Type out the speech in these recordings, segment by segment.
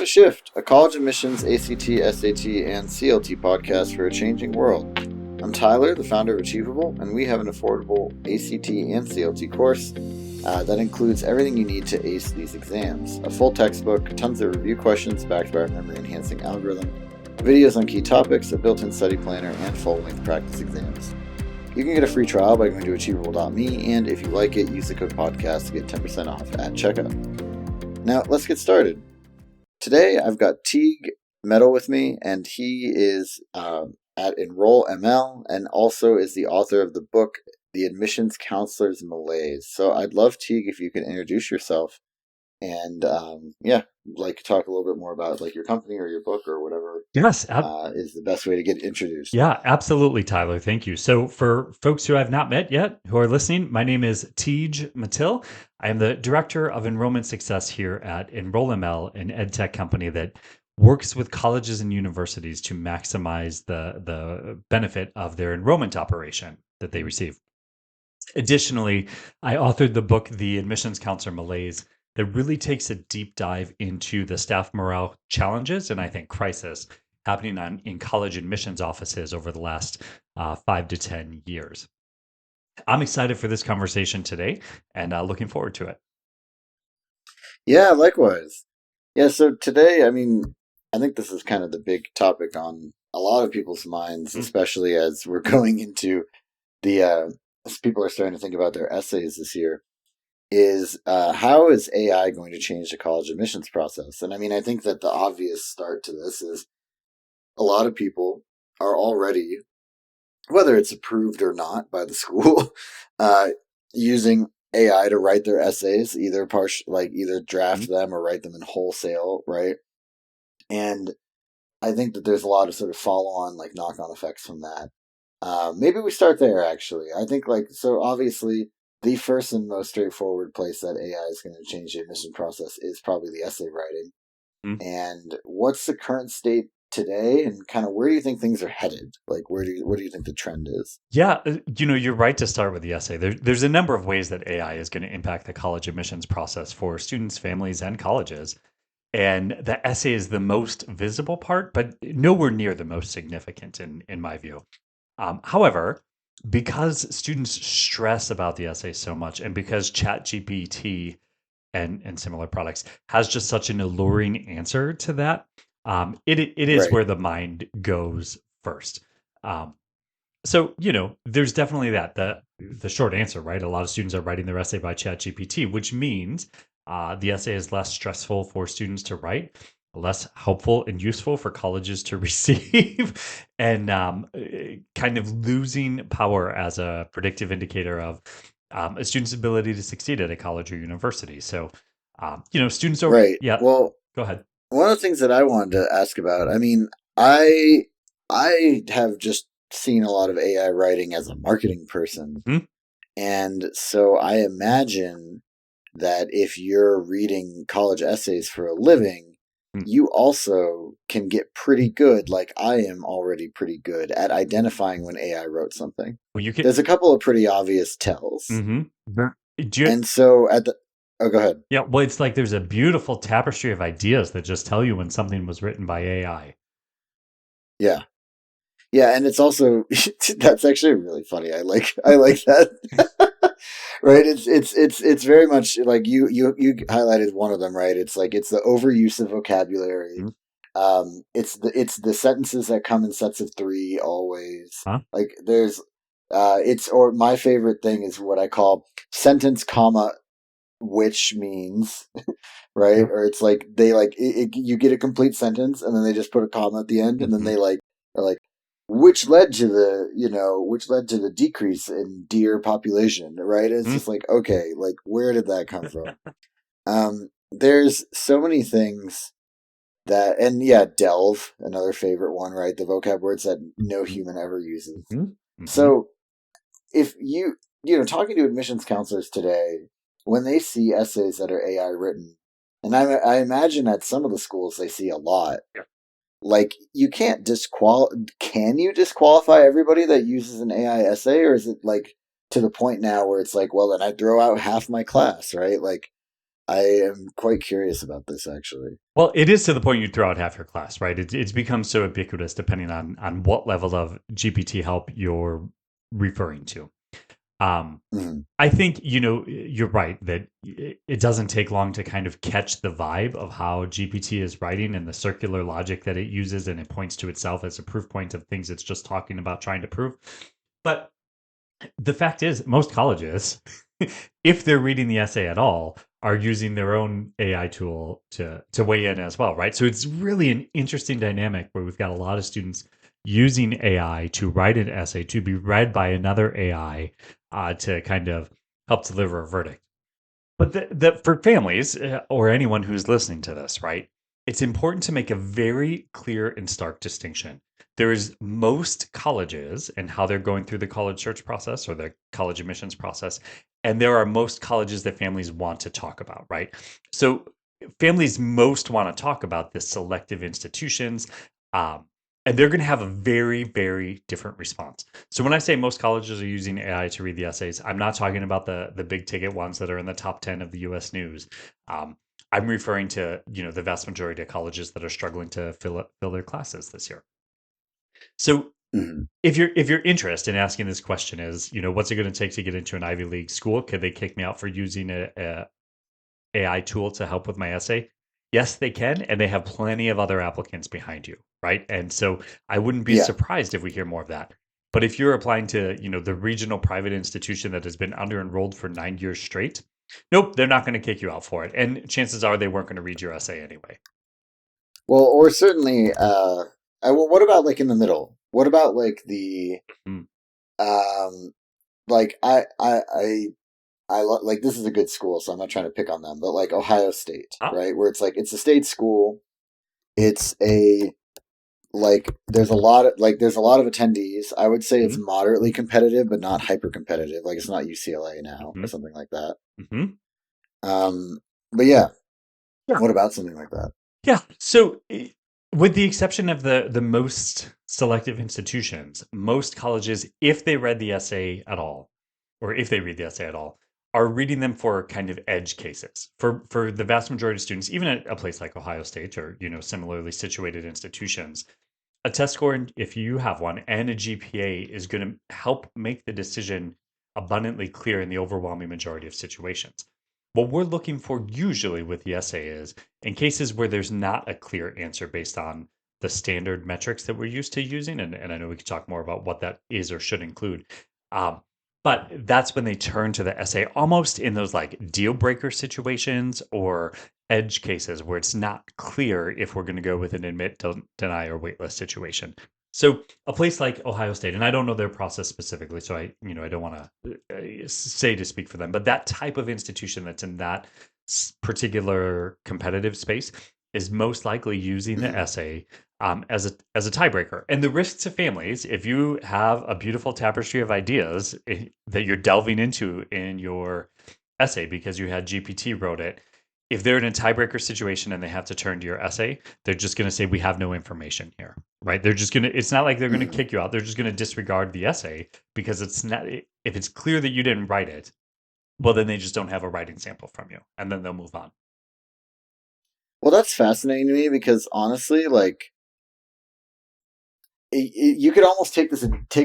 Shift, a college admissions, ACT, SAT, and CLT podcast for a changing world. I'm Tyler, the founder of Achievable, and we have an affordable ACT and CLT course that includes everything you need to ace these exams. A full textbook, tons of review questions backed by our memory-enhancing algorithm, videos on key topics, a built-in study planner, and full-length practice exams. You can get a free trial by going to achievable.me, and if you like it, use the code podcast to get 10% off at checkout. Now, let's get started. Today, I've got Teege Mettille with me, and he is at EnrollML and also is the author of the book, The Admissions Counselor's Malaise. So I'd love, Teege, if you could introduce yourself and, talk a little bit more about your company or your book or whatever. Yes, is the best way to get introduced. Yeah, absolutely, Tyler. Thank you. So for folks who I've not met yet, who are listening, my name is Teege Mettille. I am the Director of Enrollment Success here at EnrollML, an edtech company that works with colleges and universities to maximize the benefit of their enrollment operation that they receive. Additionally, I authored the book, The Admissions Counselor Malaise, that really takes a deep dive into the staff morale challenges and I think crisis happening in college admissions offices over the last 5 to 10 years. I'm excited for this conversation today and looking forward to it. Yeah, likewise. Yeah, so today, I think this is kind of the big topic on a lot of people's minds, especially as we're going into as people are starting to think about their essays this year, is how is AI going to change the college admissions process? And I think that the obvious start to this is a lot of people are already, whether it's approved or not by the school, using AI to write their essays, either draft them or write them in wholesale, right? And I think that there's a lot of sort of follow-on, knock-on effects from that. Maybe we start there, actually. I think, so obviously, the first and most straightforward place that AI is going to change the admission process is probably the essay writing. And what's the current state today, and kind of where do you think things are headed? What do you think the trend is? Yeah, you're right to start with the essay. There's a number of ways that AI is going to impact the college admissions process for students, families, and colleges. And the essay is the most visible part, but nowhere near the most significant in my view. However, because students stress about the essay so much, and because ChatGPT and similar products has just such an alluring answer to that, it is Right. where the mind goes first. So there's definitely that. The short answer, right? A lot of students are writing their essay by ChatGPT, which means the essay is less stressful for students to write, less helpful and useful for colleges to receive, and kind of losing power as a predictive indicator of a student's ability to succeed at a college or university. So, students are Right. Yeah. Well, Go ahead. one of the things that I wanted to ask about, I have just seen a lot of AI writing as a marketing person. And so I imagine that if you're reading college essays for a living, you also can get pretty good, like I am already pretty good at identifying when AI wrote something. Well, There's a couple of pretty obvious tells. And so go ahead. Yeah, well, it's like there's a beautiful tapestry of ideas that just tell you when something was written by AI. Yeah. Yeah, and it's also that's actually really funny. I like that. Right? It's very much like you highlighted one of them, right? It's it's the overuse of vocabulary. It's the sentences that come in sets of 3 always. Like there's or my favorite thing is what I call sentence comma which means, right? Or it's you get a complete sentence and then they just put a comma at the end and then they are like which led to the decrease in deer population, right? It's just okay, where did that come from? There's so many things that, and yeah, delve, another favorite one, right? The vocab words that no human ever uses. So if talking to admissions counselors today, when they see essays that are AI written, and I imagine at some of the schools they see a lot, you can't can you disqualify everybody that uses an AI essay, or is it to the point now where it's well, then I throw out half my class, right? I am quite curious about this actually. Well, it is to the point you throw out half your class, right? It's become so ubiquitous depending on what level of GPT help you're referring to. Um, Mhm. I think, you're right that it doesn't take long to kind of catch the vibe of how GPT is writing and the circular logic that it uses, and it points to itself as a proof point of things it's just talking about trying to prove. But the fact is, most colleges, if they're reading the essay at all, are using their own AI tool to weigh in as well, right? So it's really an interesting dynamic where we've got a lot of students using AI to write an essay to be read by another AI to kind of help deliver a verdict. But for families or anyone who's listening to this, right? It's important to make a very clear and stark distinction. There is most colleges and how they're going through the college search process or the college admissions process. And there are most colleges that families want to talk about, right? So families most want to talk about the selective institutions. Um, and they're going to have a very, very different response. So when I say most colleges are using AI to read the essays, I'm not talking about the big ticket ones that are in the top 10 of the U.S. News. Um, I'm referring to the vast majority of colleges that are struggling to fill their classes this year. So Mhm. if you're interested in asking this question is what's it going to take to get into an Ivy League school? Could they kick me out for using a AI tool to help with my essay? Yes, they can, and they have plenty of other applicants behind you, right? And so I wouldn't be Yeah. surprised if we hear more of that. But if you're applying to, the regional private institution that has been under enrolled for 9 years straight, nope, they're not going to kick you out for it. And chances are they weren't going to read your essay anyway. Well, or certainly, well, what about like in the middle? What about like the, Mm. um, like like this is a good school, so I'm not trying to pick on them, but like Ohio State, Ah, right? Where it's like it's a state school. It's a like there's a lot of attendees. I would say it's mm-hmm, moderately competitive, but not hyper competitive. Like it's not UCLA now mm-hmm, or something like that. mm-hmm. Um, but yeah, Sure. what about something like that? Yeah. So, with the exception of the most selective institutions, most colleges, if they read the essay at all, or if they read the essay at all, are reading them for kind of edge cases. For the vast majority of students, even at a place like Ohio State or similarly situated institutions, a test score, if you have one, and a GPA is going to help make the decision abundantly clear in the overwhelming majority of situations. What we're looking for usually with the essay is in cases where there's not a clear answer based on the standard metrics that we're used to using, and I know we could talk more about what that is or should include. Um, but that's when they turn to the essay almost in those like deal breaker situations or edge cases where it's not clear if we're going to go with an admit, don't deny, or waitlist situation. So a place like Ohio State, and I don't know their process specifically, so I don't want to say to speak for them, but that type of institution that's in that particular competitive space is most likely using the Mhm. essay as a tiebreaker. And the risk to families, if you have a beautiful tapestry of ideas that you're delving into in your essay because you had GPT wrote it, if they're in a tiebreaker situation and they have to turn to your essay, they're just going to say, we have no information here, right? They're just going to, it's not like they're going to Mhm. kick you out. They're just going to disregard the essay because it's not, if it's clear that you didn't write it, well, then they just don't have a writing sample from you and then they'll move on. Well, that's fascinating to me because honestly, like you could almost take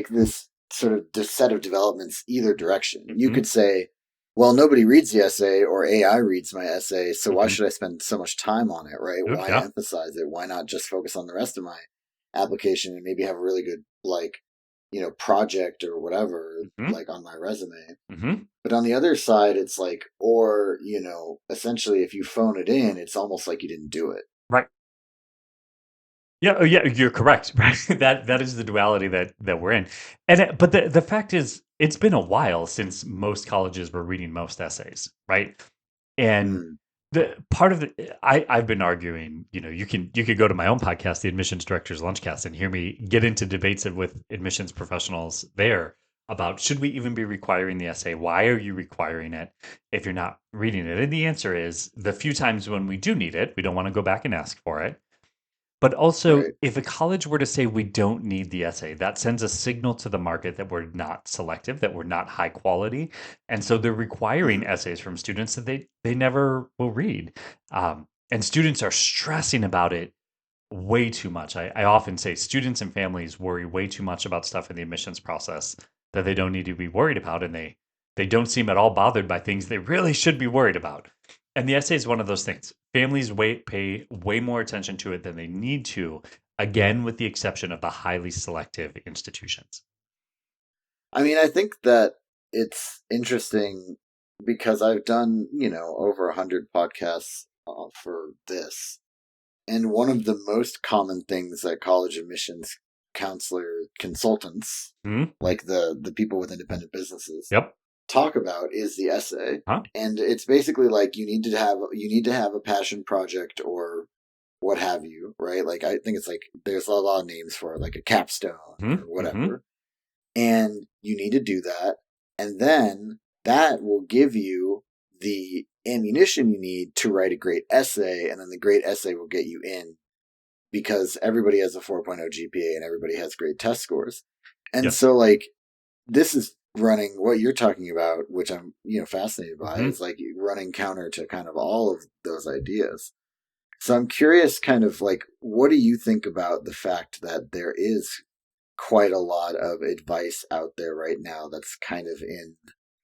this sort of set of developments either direction. You Mm-hmm, could say, well, nobody reads the essay or AI reads my essay, so why mm-hmm. should I spend so much time on it, right? Ooh, Why yeah. emphasize it? Why not just focus on the rest of my application and maybe have a really good like, project or whatever Mm-hmm, like on my resume. mm-hmm. But on the other side, it's like, or, essentially if you phone it in, it's almost like you didn't do it. Right. Yeah, oh, yeah, you're correct. Right, that is the duality that we're in, but the fact is, it's been a while since most colleges were reading most essays, right? And Mm. the part of the I've been arguing, you could go to my own podcast, the Admissions Directors Lunchcast, and hear me get into debates with admissions professionals there about should we even be requiring the essay? Why are you requiring it if you're not reading it? And the answer is the few times when we do need it, we don't want to go back and ask for it. But also, Right. if a college were to say we don't need the essay, that sends a signal to the market that we're not selective, that we're not high quality. And so they're requiring Mm. essays from students that they never will read. And students are stressing about it way too much. I often say students and families worry way too much about stuff in the admissions process that they don't need to be worried about. And they don't seem at all bothered by things they really should be worried about. And the essay is one of those things. Families pay way more attention to it than they need to, again, with the exception of the highly selective institutions. I mean, I think that it's interesting because I've done, over 100 podcasts for this. And one of the most common things that college admissions counselor consultants, Hmm. like the people with independent businesses, Yep. talk about is the essay. Huh? And it's basically like you need to have a passion project or what have you, right? Like I think it's like there's a lot of names for it, like a capstone Hmm. or Hmm. whatever. And you need to do that. And then that will give you the ammunition you need to write a great essay. And then the great essay will get you in because everybody has a 4.0 GPA and everybody has great test scores. And Yes. so, like, this is running what you're talking about, which I'm, fascinated by, Hmm. is like running counter to kind of all of those ideas. So I'm curious, kind of like, what do you think about the fact that there is quite a lot of advice out there right now that's kind of in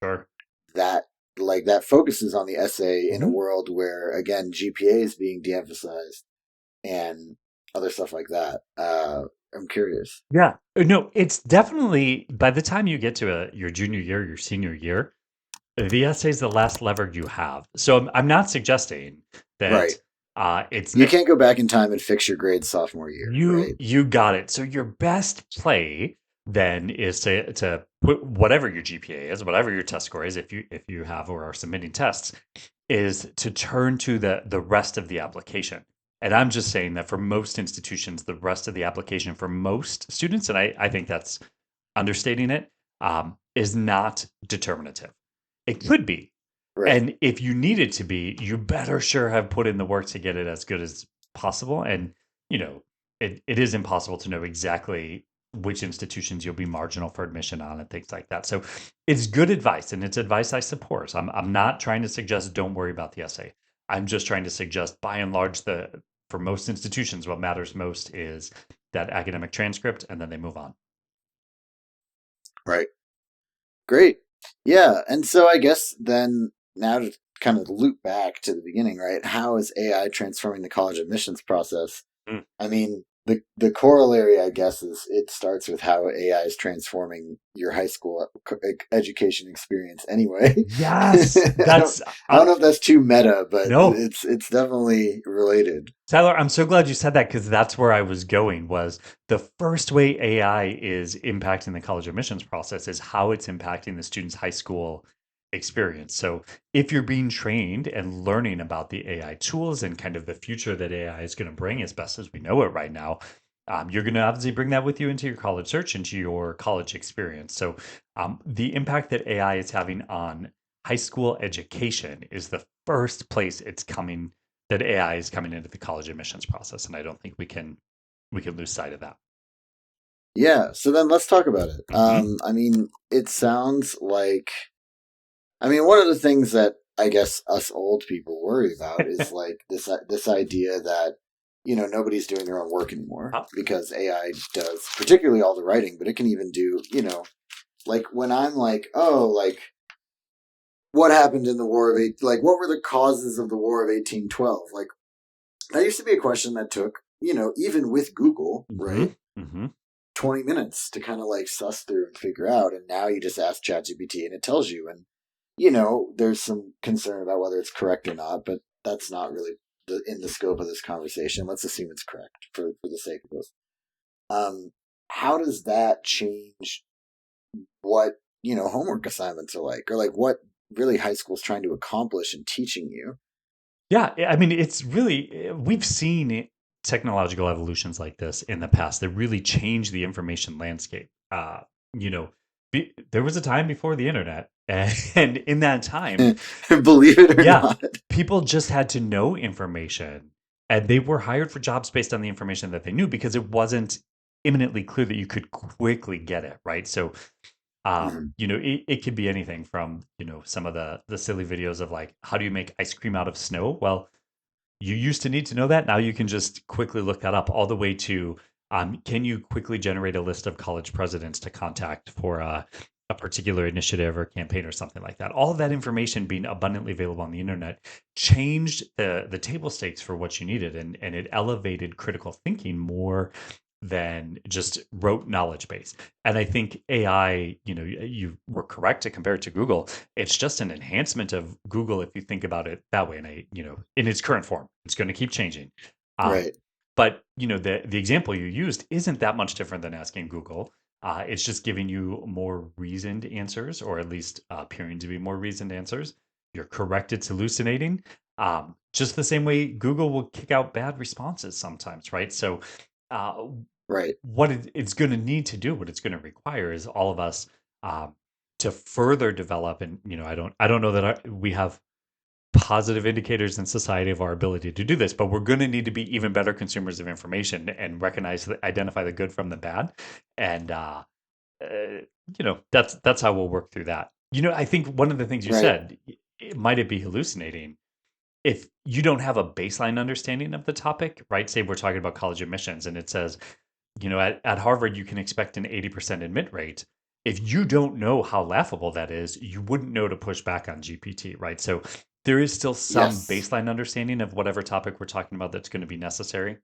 Sure. that, like, that focuses on the essay in a Hmm. world where, again, GPA is being de-emphasized and other stuff like that. I'm curious. Yeah. No, it's definitely by the time you get to your junior year, your senior year, the essay is the last lever you have. So I'm not suggesting Right. that it's You can't go back in time and fix your grades sophomore year, you right? you got it. So your best play then is to put whatever your GPA is, whatever your test score is, if you have or are submitting tests, is to turn to the rest of the application. And I'm just saying that for most institutions, the rest of the application for most students, and I think that's understating it, is not determinative. It could be. Right. And if you need it to be, you better sure have put in the work to get it as good as possible. And, you know, it is impossible to know exactly which institutions you'll be marginal for admission on and things like that. So it's good advice and it's advice I support. So I'm not trying to suggest don't worry about the essay. I'm just trying to suggest by and large for most institutions, what matters most is that academic transcript and then they move on. Right. Great. Yeah. And so I guess then now to kind of loop back to the beginning, right? How is AI transforming the college admissions process? Mm. I mean, the corollary, I guess, is it starts with how AI is transforming your high school education experience. Anyway, Yes, that's I don't know if that's too meta, but no. it's definitely related. Tyler, I'm so glad you said that because that's where I was going was the first way AI is impacting the college admissions process is how it's impacting the student's high school experience. So if you're being trained and learning about the AI tools and kind of the future that AI is going to bring as best as we know it right now, you're going to obviously bring that with you into your college search, into your college experience. So the impact that AI is having on high school education is the first place it's coming that AI is coming into the college admissions process, and I don't think we can lose sight of that. Yeah. So then let's talk about it. Hmm. I mean, it sounds like, I mean, one of the things that I guess us old people worry about is like this idea that nobody's doing their own work anymore because AI does particularly all the writing, but it can even do like when I'm like, oh, like what happened in the War of Eight, like what were the causes of the War of 1812? Like that used to be a question that took even with Google, Hmm. right, Hmm. 20 minutes to kind of like suss through and figure out, and now you just ask ChatGPT and it tells you, and there's some concern about whether it's correct or not, but that's not really in the scope of this conversation. Let's assume it's correct for the sake of this. How does that change what, homework assignments are like, or like what really high school's trying to accomplish in teaching you? Yeah, I mean, it's really we've seen technological evolutions like this in the past that really change the information landscape. You know, there was a time before the internet, and in that time, Believe it or yeah, not. people just had to know information And they were hired for jobs based on the information that they knew because it wasn't imminently clear that you could quickly get it, right? So Mhm. it could be anything from, some of the silly videos of like, how do you make ice cream out of snow? Well, you used to need to know that. Now you can just quickly look that up, all the way to, can you quickly generate a list of college presidents to contact for a particular initiative or campaign or something like that? All of that information being abundantly available on the internet changed the table stakes for what you needed, and it elevated critical thinking more than just rote knowledge base. And I think AI, you were correct to compare it to Google. It's just an enhancement of Google if you think about it that way. And in its current form, it's going to keep changing. Um, Right. but the example you used isn't that much different than asking Google. It's just giving you more reasoned answers, or at least appearing to be more reasoned answers. You're correct; it's hallucinating. Just the same way Google will kick out bad responses sometimes, right? So, uh, Right. what it's going to need to do, what it's going to require, is all of us um, to further develop. And I don't know that we have positive indicators in society of our ability to do this, but we're going to need to be even better consumers of information and identify the good from the bad. And that's how we'll work through that. I think one of the things you Right. said, might it be hallucinating if you don't have a baseline understanding of the topic, right? Say we're talking about college admissions, and it says, at Harvard, you can expect an 80% admit rate. If you don't know how laughable that is, you wouldn't know to push back on GPT, right? So there is still some Yes. baseline understanding of whatever topic we're talking about that's going to be necessary.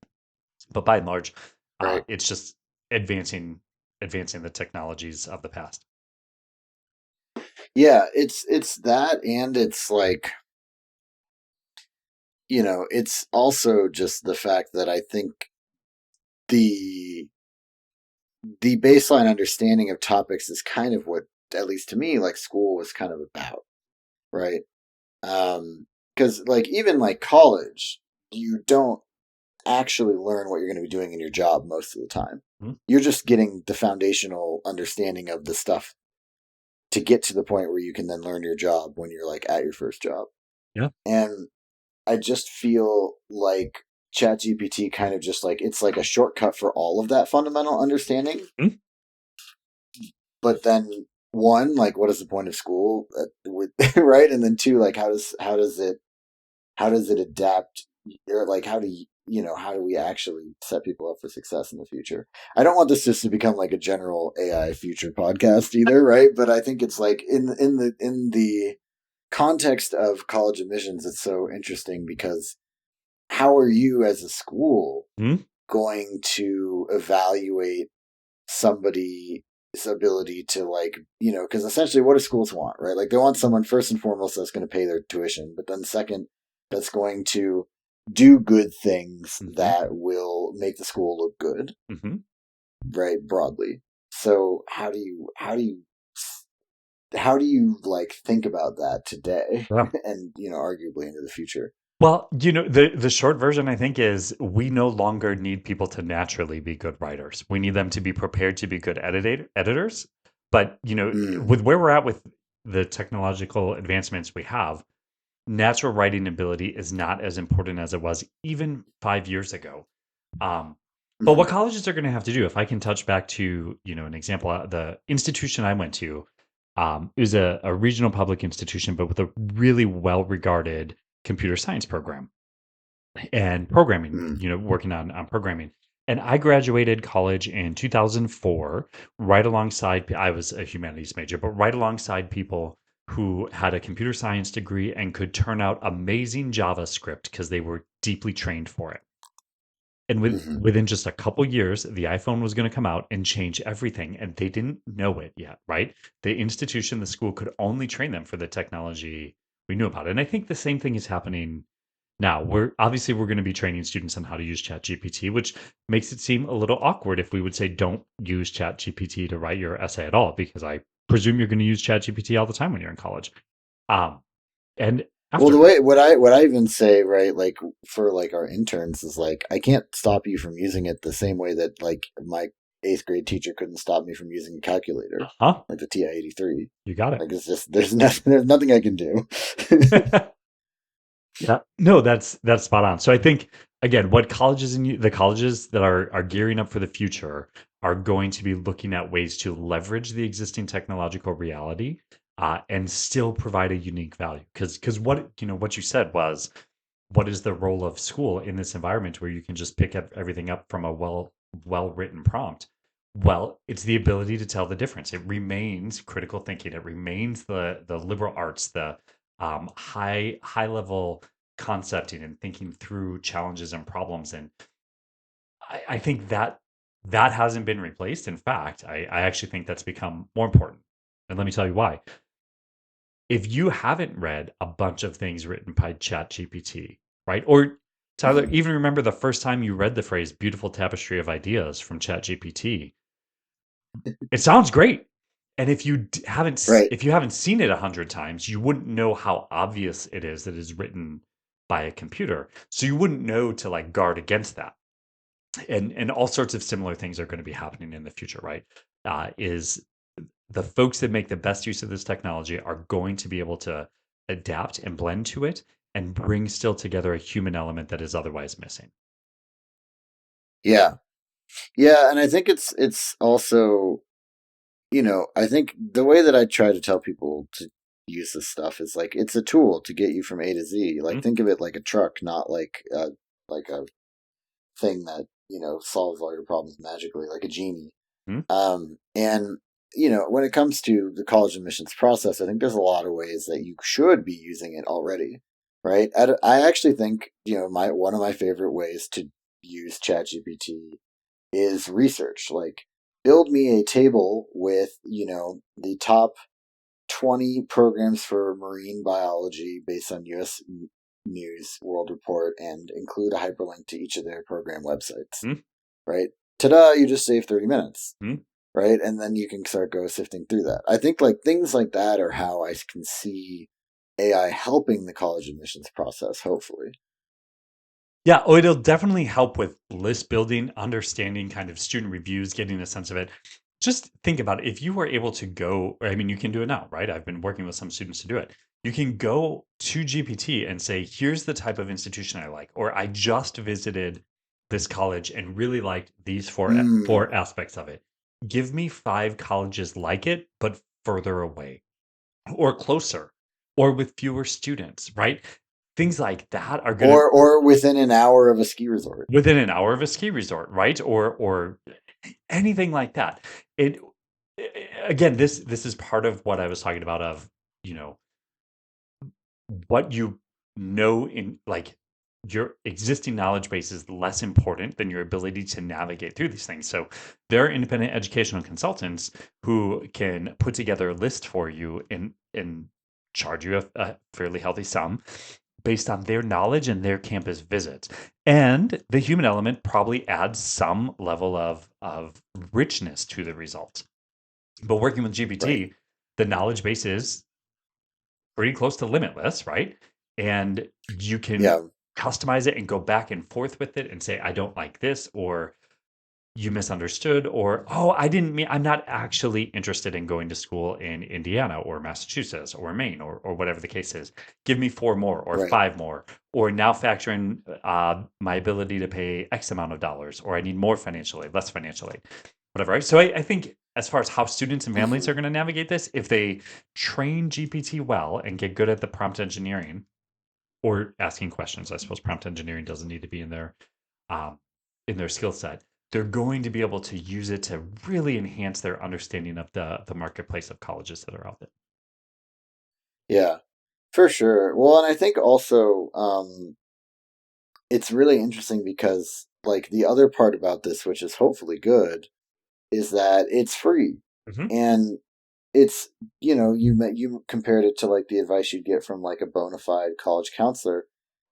But by and large, Right. it's just advancing the technologies of the past. Yeah, it's that, and it's like, it's also just the fact that I think the the baseline understanding of topics is kind of what, at least to me, like school was kind of about, right? Because like even like college, you don't actually learn what you're going to be doing in your job most of the time. Mhm. You're just getting the foundational understanding of the stuff to get to the point where you can then learn your job when you're like at your first job. Yeah. And I just feel like ChatGPT kind of just like it's like a shortcut for all of that fundamental understanding. Mhm. But then one, like, what is the point of school? Right? And then two, like, how does it adapt, or like how do we actually set people up for success in the future? I don't want this just to become like a general AI future podcast either, right? But I think it's like in the context of college admissions, it's so interesting because how are you as a school Mhm. going to evaluate somebody's ability to, like, because essentially what do schools want, right? Like they want someone first and foremost that's going to pay their tuition, but then second, that's going to do good things Mhm. that will make the school look good, Mhm. right? Broadly. So how do you like think about that today Yeah. and arguably into the future? Well, the short version, I think, is we no longer need people to naturally be good writers. We need them to be prepared to be good editors. But, Mm, with where we're at with the technological advancements we have, natural writing ability is not as important as it was even 5 years ago. Um, but mm-hmm, what colleges are going to have to do, if I can touch back to, an example, the institution I went to, it was a regional public institution, but with a really well regarded computer science program and programming, mm, working on programming. And I graduated college in 2004, right alongside, I was a humanities major, but right alongside people who had a computer science degree and could turn out amazing JavaScript because they were deeply trained for it. And mm-hmm. within just a couple years, the iPhone was going to come out and change everything, and they didn't know it yet, right? The institution, the school, could only train them for the technology we knew about. And I think the same thing is happening now. We're going to be training students on how to use ChatGPT, which makes it seem a little awkward if we would say don't use ChatGPT to write your essay at all, because I presume you're going to use ChatGPT all the time when you're in college. Um, and Well, after the way what I even say, right, like for like our interns is like I can't stop you from using it the same way that like my eighth grade teacher couldn't stop me from using a calculator, huh, like the TI-83. you got it. Like it's just there's nothing I can do. Yeah. No, that's spot on. So I think again, what colleges and the colleges that are gearing up for the future are going to be looking at ways to leverage the existing technological reality and still provide a unique value. Because what you said was, what is the role of school in this environment where you can just pick up everything up from a well written prompt? Well, it's the ability to tell the difference. It remains critical thinking. It remains the liberal arts, the high level concepting and thinking through challenges and problems. And I think that hasn't been replaced. In fact, I actually think that's become more important. And let me tell you why. If you haven't read a bunch of things written by ChatGPT, right? Or Tyler, Mhm. even remember the first time you read the phrase beautiful tapestry of ideas from ChatGPT, it sounds great. And Right. if you haven't seen it 100 times, you wouldn't know how obvious it is that it's written by a computer. So you wouldn't know to like guard against that. And all sorts of similar things are going to be happening in the future, right? Is the folks that make the best use of this technology are going to be able to adapt and blend to it and bring still together a human element that is otherwise missing. Yeah. Yeah, and I think it's also, I think the way that I try to tell people to use this stuff is like it's a tool to get you from A to Z. Like Mhm. think of it like a truck, not like a thing that, solves all your problems magically, like a genie. Mhm. And when it comes to the college admissions process, I think there's a lot of ways that you should be using it already, right? I actually think, my one of my favorite ways to use ChatGPT is research. Like, build me a table with, the top 20 programs for marine biology based on U.S. News World Report and include a hyperlink to each of their program websites, Mhm. right? Ta-da, you just save 30 minutes, Mhm. right? And then you can start go sifting through that. I think like things like that are how I can see AI helping the college admissions process, hopefully. Yeah, oh, it'll definitely help with list building, understanding kind of student reviews, getting a sense of it. Just think about it. If you were able to go, I mean, you can do it now, right? I've been working with some students to do it. You can go to GPT and say, here's the type of institution I like, or I just visited this college and really liked these four Mm, aspects of it. Give me 5 colleges like it, but further away or closer or with fewer students, right? Things like that are going to or within an hour of a ski resort. within an hour of a ski resort, right? Or anything like that. It again, this is part of what I was talking about of, you know, what you know in like your existing knowledge base is less important than your ability to navigate through these things. So there are independent educational consultants who can put together a list for you and charge you a fairly healthy sum based on their knowledge and their campus visits. And the human element probably adds some level of richness to the results. But working with Right. GPT, the knowledge base is pretty close to limitless, right? And you can Yeah. customize it and go back and forth with it and say, I don't like this, or you misunderstood, or oh, I didn't mean, I'm not actually interested in going to school in Indiana or Massachusetts or Maine or whatever the case is. Give me 4 more or Right. 5 more, or now factor in my ability to pay X amount of dollars, or I need more financial aid, less financial aid, whatever. Right? So I think as far as how students and families Hmm. are going to navigate this, if they train GPT well and get good at the prompt engineering or asking questions, I suppose prompt engineering doesn't need to be um, in their skill set. They're going to be able to use it to really enhance their understanding of the marketplace of colleges that are out there. Yeah, for sure. Well, and I think also it's really interesting because like the other part about this, which is hopefully good, is that it's free. Mm-hmm. And it's, you compared it to like the advice you'd get from like a bona fide college counselor.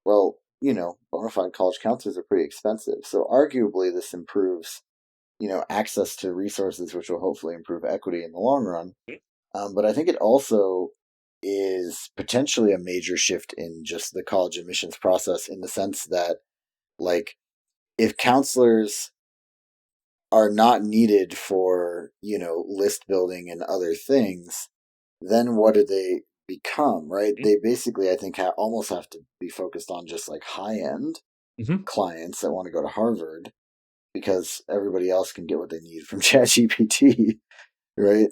Well, bona fide college counselors are pretty expensive. So arguably this improves, access to resources, which will hopefully improve equity in the long run. But I think it also is potentially a major shift in just the college admissions process in the sense that, like, if counselors are not needed for, list building and other things, then what do they become, right? They basically, I think, almost have to be focused on just like high end. Mhm. clients that want to go to Harvard because everybody else can get what they need from ChatGPT, right?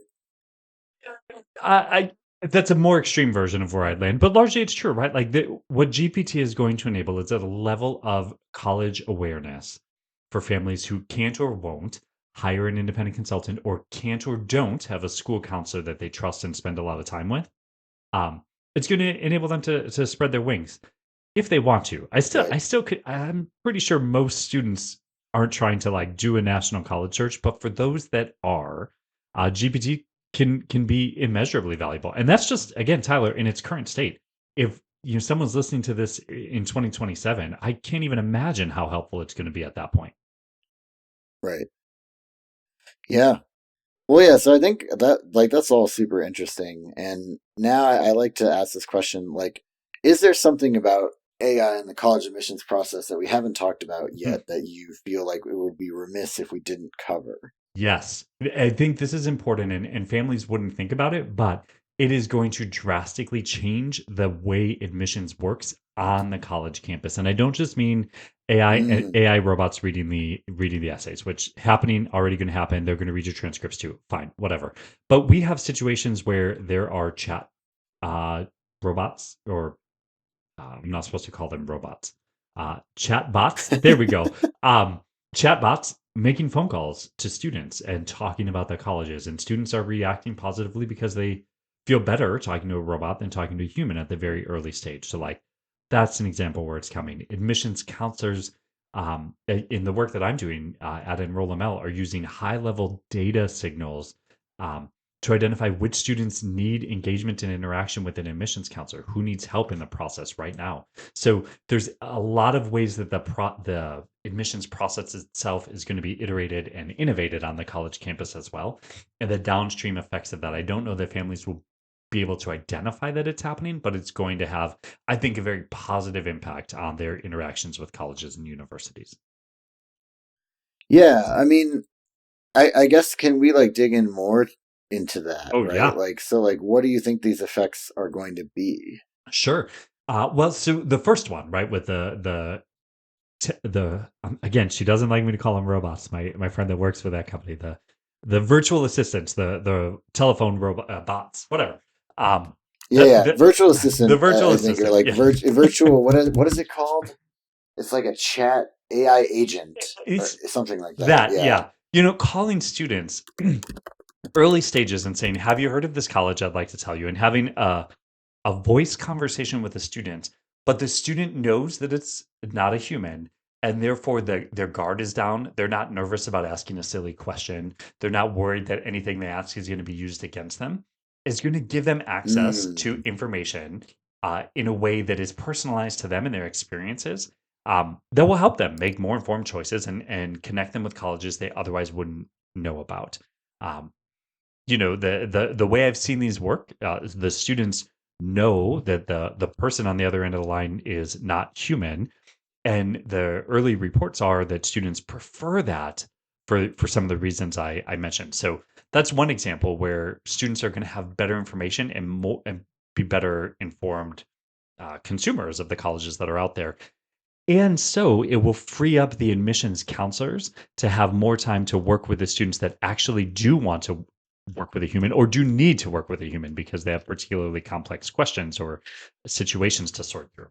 I that's a more extreme version of where I'd land, but largely it's true, right? Like what GPT is going to enable is a level of college awareness for families who can't or won't hire an independent consultant or can't or don't have a school counselor that they trust and spend a lot of time with. Um, it's going to enable them to spread their wings if they want to. Right. I still could. I'm pretty sure most students aren't trying to like do a national college search, but for those that are, GPT can be immeasurably valuable, and that's just again, Tyler, in its current state. If someone's listening to this in 2027, I can't even imagine how helpful it's going to be at that point. Right. Yeah. Well, yeah. So I think that's all super interesting. And now I like to ask this question: like, is there something about AI in the college admissions process that we haven't talked about Hmm. yet that you feel like it would be remiss if we didn't cover? Yes. I think this is important and families wouldn't think about it, but it is going to drastically change the way admissions works on the college campus. And I don't just mean Mm, AI robots reading the essays, which happening already going to happen. They're going to read your transcripts too. Fine, whatever. But we have situations where there are chat uh, robots or I'm not supposed to call them robots. Chat bots. There we go. Um, Chat bots making phone calls to students and talking about their colleges, and students are reacting positively because they feel better talking to a robot than talking to a human at the very early stage. So, like, that's an example where it's coming. Admissions counselors, in the work that I'm doing at EnrollML, are using high level data signals. Um, to identify which students need engagement and interaction with an admissions counselor, who needs help in the process right now. So there's a lot of ways that the admissions process itself is going to be iterated and innovated on the college campus as well. And the downstream effects of that, I don't know that families will be able to identify that it's happening, but it's going to have, I think, a very positive impact on their interactions with colleges and universities. yeah. I mean, I guess can we like dig in more into that, Oh right? yeah, Like, so like, what do you think these effects are going to be? sure. Well, so the first one, right, with the again, she doesn't like me to call them robots. My friend that works for that company, the virtual assistants, the telephone robot bots, whatever. Um, Yeah, yeah. the Virtual the assistant, virtual I think, or assistant, like yeah. virtual. What is it called? It's like a chat AI agent or It's something like that. that, Yeah. yeah. Calling students early stages and saying, "Have you heard of this college? I'd like to tell you," and having a voice conversation with a student, but the student knows that it's not a human, and therefore their guard is down. They're not nervous about asking a silly question. They're not worried that anything they ask is going to be used against them. It's going to give them access to Mm, information in a way that is personalized to them and their experiences. That will help them make more informed choices and connect them with colleges they otherwise wouldn't know about. Um, the way I've seen these work, the students know that the person on the other end of the line is not human, and the early reports are that students prefer that for some of the reasons I mentioned. So that's one example where students are going to have better information and more and be better informed consumers of the colleges that are out there. And so it will free up the admissions counselors to have more time to work with the students that actually do want to work with a human or do need to work with a human because they have particularly complex questions or situations to sort through.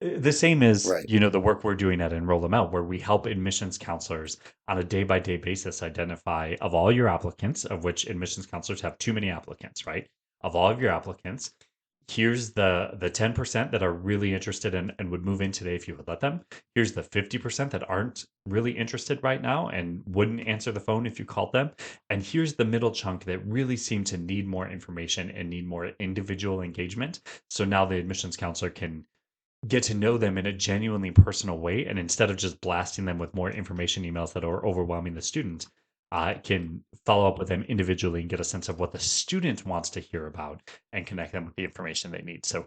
The same as, right. the work we're doing at EnrollML, where we help admissions counselors on a day by day basis identify of all your applicants, of which admissions counselors have too many applicants, right? Of all of your applicants, here's the 10% that are really interested and would move in today if you would let them. Here's the 50% that aren't really interested right now and wouldn't answer the phone if you called them. And here's the middle chunk that really seem to need more information and need more individual engagement. So now the admissions counselor can get to know them in a genuinely personal way. And instead of just blasting them with more information emails that are overwhelming the student, can follow up with them individually and get a sense of what the student wants to hear about and connect them with the information they need. So,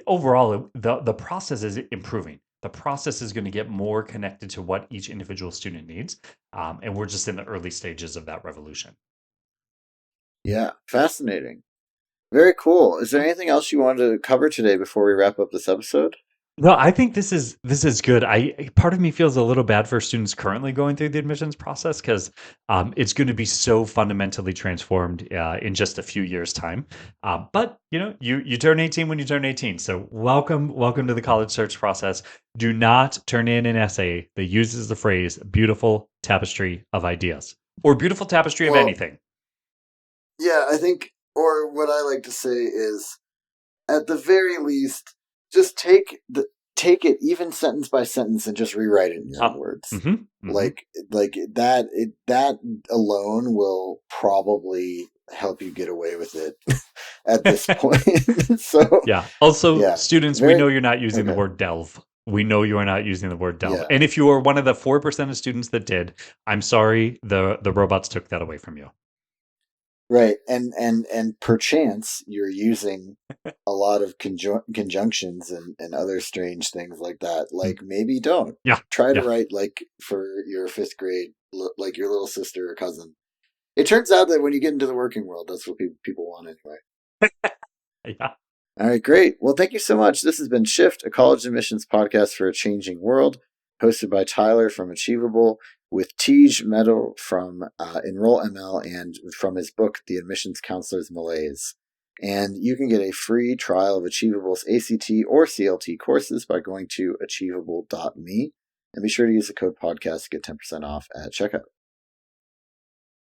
overall, the process is improving. The process is going to get more connected to what each individual student needs. And we're just in the early stages of that revolution. Yeah. Fascinating. Very cool. Is there anything else you wanted to cover today before we wrap up this episode? No, I think this is good. Part of me feels a little bad for students currently going through the admissions process because it's going to be so fundamentally transformed in just a few years' time. But you turn 18 when you turn 18. So welcome to the college search process. Do not turn in an essay that uses the phrase "beautiful tapestry of ideas" or "beautiful tapestry of Well, anything." yeah, I think, or what I like to say is, at the very least, just take it even sentence by sentence and just rewrite it in your own words. Mm-hmm. Like that alone will probably help you get away with it at this point. So Yeah. Also, yeah, students, we very know you're not using the okay. word delve. We know you are not using the word delve. Yeah, And if you are one of the 4% of students that did, I'm sorry, the robots took that away from you. right. And perchance you're using a lot of conjunctions and other strange things like that. Mm. Like maybe don't Yeah. try to Yeah. write like for your fifth grade, like your little sister or cousin. It turns out that when you get into the working world, that's what people want anyway. Yeah. All right, great. Well, thank you so much. This has been Shift, a college admissions podcast for a changing world, hosted by Tyler from Achievable, with Teege Mettille from EnrollML, and from his book, The Admissions Counselor's Malaise. And you can get a free trial of Achievable's ACT or CLT courses by going to achievable.me. And be sure to use the code podcast to get 10% off at checkout.